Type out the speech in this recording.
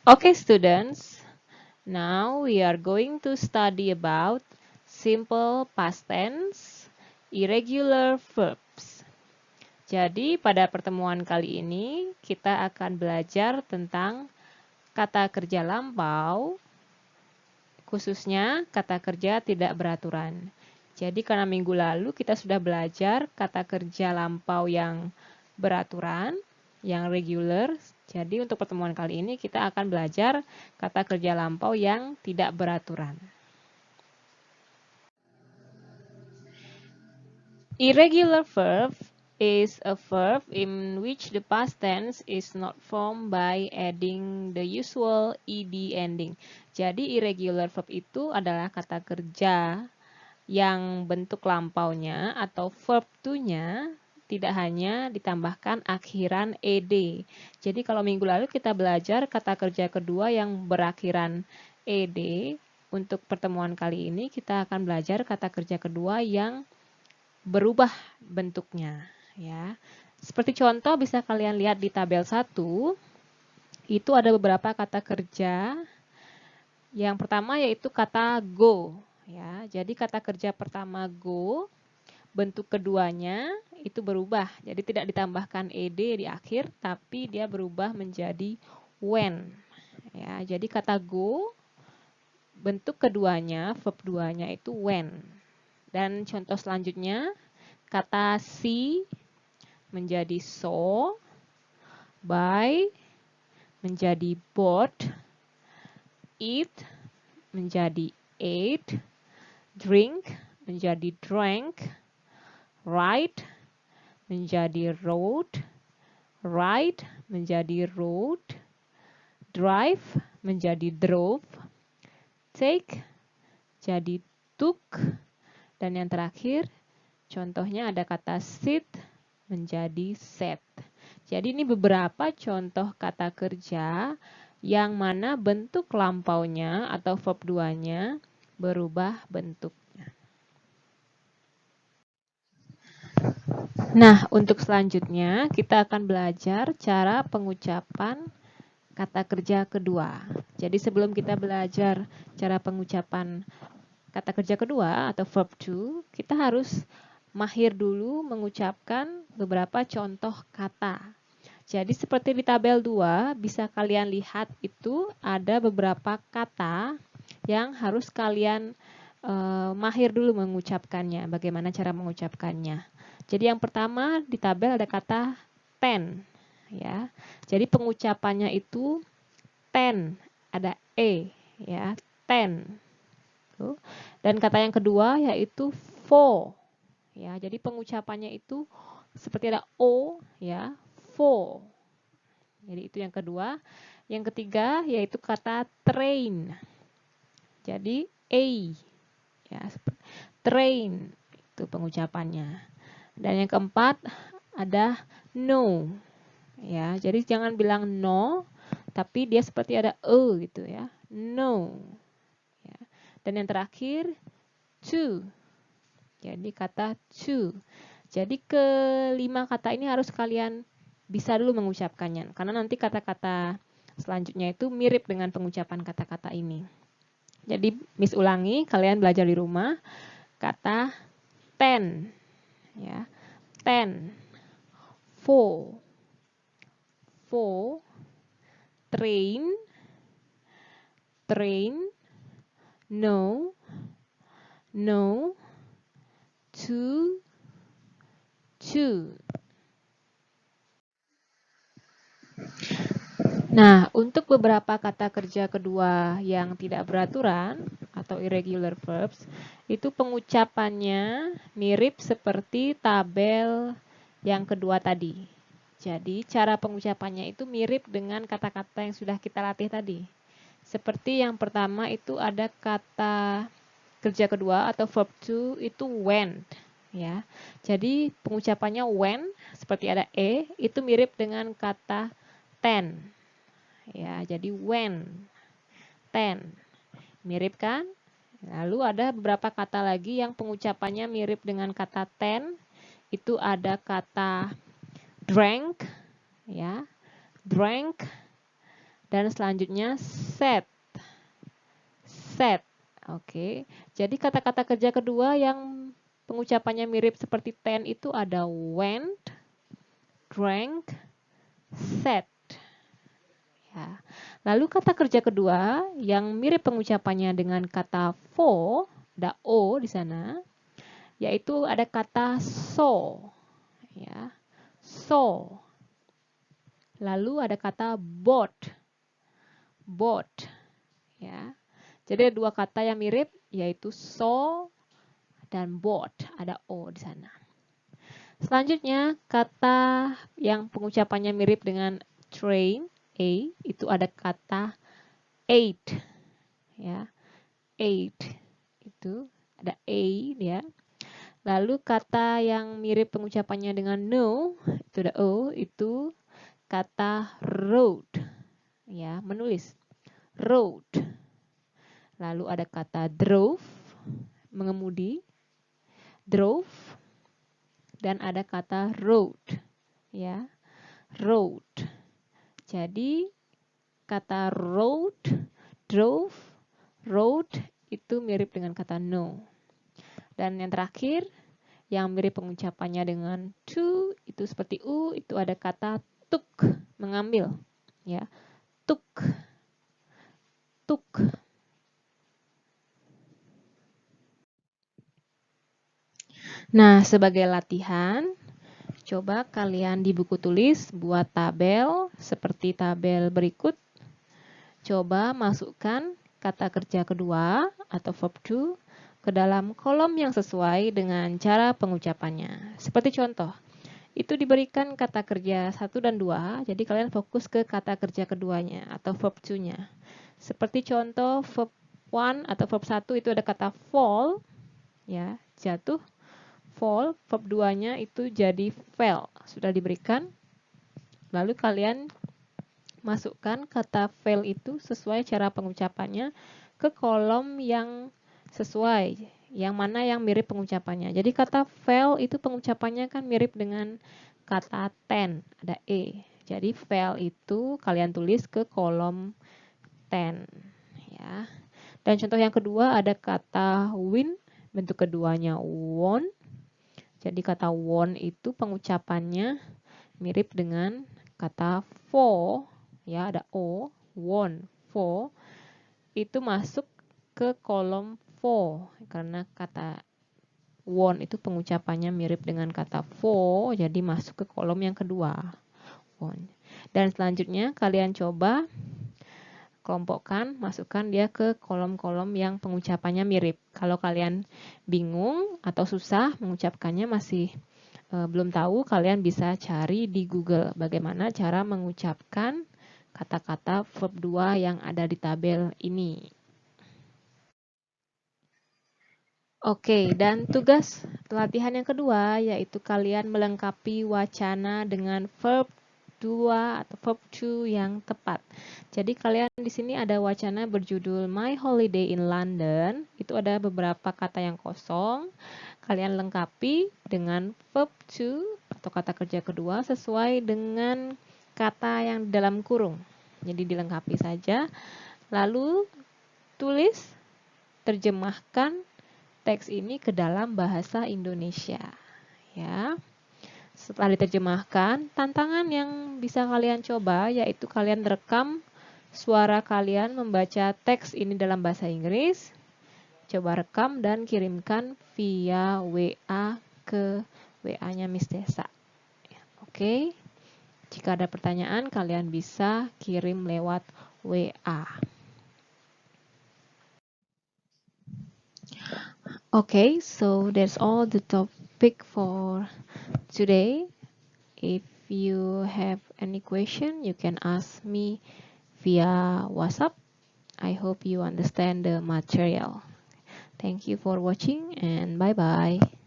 Okay, students, now we are going to study about simple past tense, irregular verbs. Jadi, pada pertemuan kali ini kita akan belajar tentang kata kerja lampau, khususnya kata kerja tidak beraturan. Jadi, karena minggu lalu kita sudah belajar kata kerja lampau yang beraturan, yang regular. Jadi untuk pertemuan kali ini kita akan belajar kata kerja lampau yang tidak beraturan. Irregular verb is a verb in which the past tense is not formed by adding the usual ed ending. Jadi irregular verb itu adalah kata kerja yang bentuk lampaunya atau verb to-nya tidak hanya ditambahkan akhiran ed. Jadi kalau minggu lalu kita belajar kata kerja kedua yang berakhiran ed, untuk pertemuan kali ini kita akan belajar kata kerja kedua yang berubah bentuknya, ya. Seperti contoh bisa kalian lihat di tabel 1, itu ada beberapa kata kerja. Yang pertama yaitu kata go, ya. Jadi kata kerja pertama go, bentuk keduanya itu berubah. Jadi tidak ditambahkan ed di akhir, tapi dia berubah menjadi when. Ya, jadi kata go, bentuk keduanya, verb duanya itu when. Dan contoh selanjutnya, kata see menjadi saw, buy menjadi bought, eat menjadi ate, drink menjadi drank, write menjadi wrote, ride menjadi rode, drive menjadi drove, take jadi took, dan yang terakhir contohnya ada kata sit menjadi sat. Jadi ini beberapa contoh kata kerja yang mana bentuk lampaunya atau verb duanya berubah bentuknya. Nah, untuk selanjutnya kita akan belajar cara pengucapan kata kerja kedua. Jadi sebelum kita belajar cara pengucapan kata kerja kedua atau verb to, kita harus mahir dulu mengucapkan beberapa contoh kata. Jadi seperti di tabel 2, bisa kalian lihat itu ada beberapa kata yang harus kalian mahir dulu mengucapkannya. Bagaimana cara mengucapkannya. Jadi yang pertama di tabel ada kata ten. Ya. Jadi pengucapannya itu ten, ada e, ya, ten. Dan kata yang kedua yaitu four. Ya, jadi pengucapannya itu seperti ada o, ya, four. Jadi itu yang kedua. Yang ketiga yaitu kata train. Jadi a, ya, train itu pengucapannya. Dan yang keempat ada no. Ya, jadi jangan bilang no, tapi dia seperti ada e gitu ya. No. Ya. Dan yang terakhir to. Jadi kata to. Jadi kelima kata ini harus kalian bisa dulu mengucapkannya. Karena nanti kata-kata selanjutnya itu mirip dengan pengucapan kata-kata ini. Jadi Miss ulangi, kalian belajar di rumah. Kata ten. Ya. Ten. Four. Four. Train. Train. No. No. To. To. Nah, untuk beberapa kata kerja kedua yang tidak beraturan atau irregular verbs, itu pengucapannya mirip seperti tabel yang kedua tadi. Jadi, cara pengucapannya itu mirip dengan kata-kata yang sudah kita latih tadi. Seperti yang pertama itu ada kata kerja kedua atau verb to itu went. Ya. Jadi, pengucapannya when seperti ada e itu mirip dengan kata ten. Ya, jadi when, ten. Mirip kan? Lalu ada beberapa kata lagi yang pengucapannya mirip dengan kata ten. Itu ada kata drank, ya. Drank, Dan selanjutnya set. Set. Oke. Jadi kata-kata kerja kedua yang pengucapannya mirip seperti ten itu ada went, drank, sat. Ya. Lalu kata kerja kedua yang mirip pengucapannya dengan kata for, ada o di sana, yaitu ada kata saw. Ya. Saw. Lalu ada kata bought. Bought. Ya. Jadi ada dua kata yang mirip, yaitu saw dan bought. Ada o di sana. Selanjutnya, kata yang pengucapannya mirip dengan train, a, itu ada kata ate. Ya, ate. Itu ada a ya. Lalu kata yang mirip pengucapannya dengan no, itu ada o, itu kata road. Ya, menulis. Road. Lalu ada kata drove, mengemudi. Drove. Dan ada kata road. Ya, road. Jadi kata road, drove, road itu mirip dengan kata no. Dan yang terakhir, yang mirip pengucapannya dengan to, itu seperti u, itu ada kata took, mengambil. Ya, took, took. Nah, sebagai latihan, coba kalian di buku tulis buat tabel seperti tabel berikut. Coba masukkan kata kerja kedua atau verb to ke dalam kolom yang sesuai dengan cara pengucapannya. Seperti contoh, itu diberikan kata kerja 1 dan 2, jadi kalian fokus ke kata kerja keduanya atau verb to-nya. Seperti contoh verb 1 atau verb 1 itu ada kata fall, ya, jatuh. Fall, verb 2-nya itu jadi fell, sudah diberikan. Lalu kalian masukkan kata fell itu sesuai cara pengucapannya ke kolom yang sesuai, yang mana yang mirip pengucapannya. Jadi kata fell itu pengucapannya kan mirip dengan kata ten, ada e. Jadi fell itu kalian tulis ke kolom ten, ya. Dan contoh yang kedua ada kata win, bentuk keduanya won. Jadi kata won itu pengucapannya mirip dengan kata for, ya ada o, won, for, itu masuk ke kolom for, karena kata won itu pengucapannya mirip dengan kata for, jadi masuk ke kolom yang kedua, won. Dan selanjutnya kalian coba kelompokkan, masukkan dia ke kolom-kolom yang pengucapannya mirip. Kalau kalian bingung atau susah mengucapkannya, masih belum tahu, kalian bisa cari di Google bagaimana cara mengucapkan kata-kata verb 2 yang ada di tabel ini. Oke, dan tugas latihan yang kedua yaitu kalian melengkapi wacana dengan verb 2 atau verb to yang tepat. Jadi kalian di sini ada wacana berjudul My Holiday in London. Itu ada beberapa kata yang kosong. Kalian lengkapi dengan verb to atau kata kerja kedua sesuai dengan kata yang dalam kurung. Jadi dilengkapi saja. Lalu tulis, terjemahkan teks ini ke dalam bahasa Indonesia. Ya. Setelah diterjemahkan, tantangan yang bisa kalian coba yaitu kalian rekam suara kalian membaca teks ini dalam bahasa Inggris. Coba rekam dan kirimkan via WA ke WA-nya Miss Desa. Oke. Jika ada pertanyaan, kalian bisa kirim lewat WA. Okay, so that's all the topic for today. If you have any question, you can ask me via WhatsApp. I hope you understand the material. Thank you for watching and bye-bye.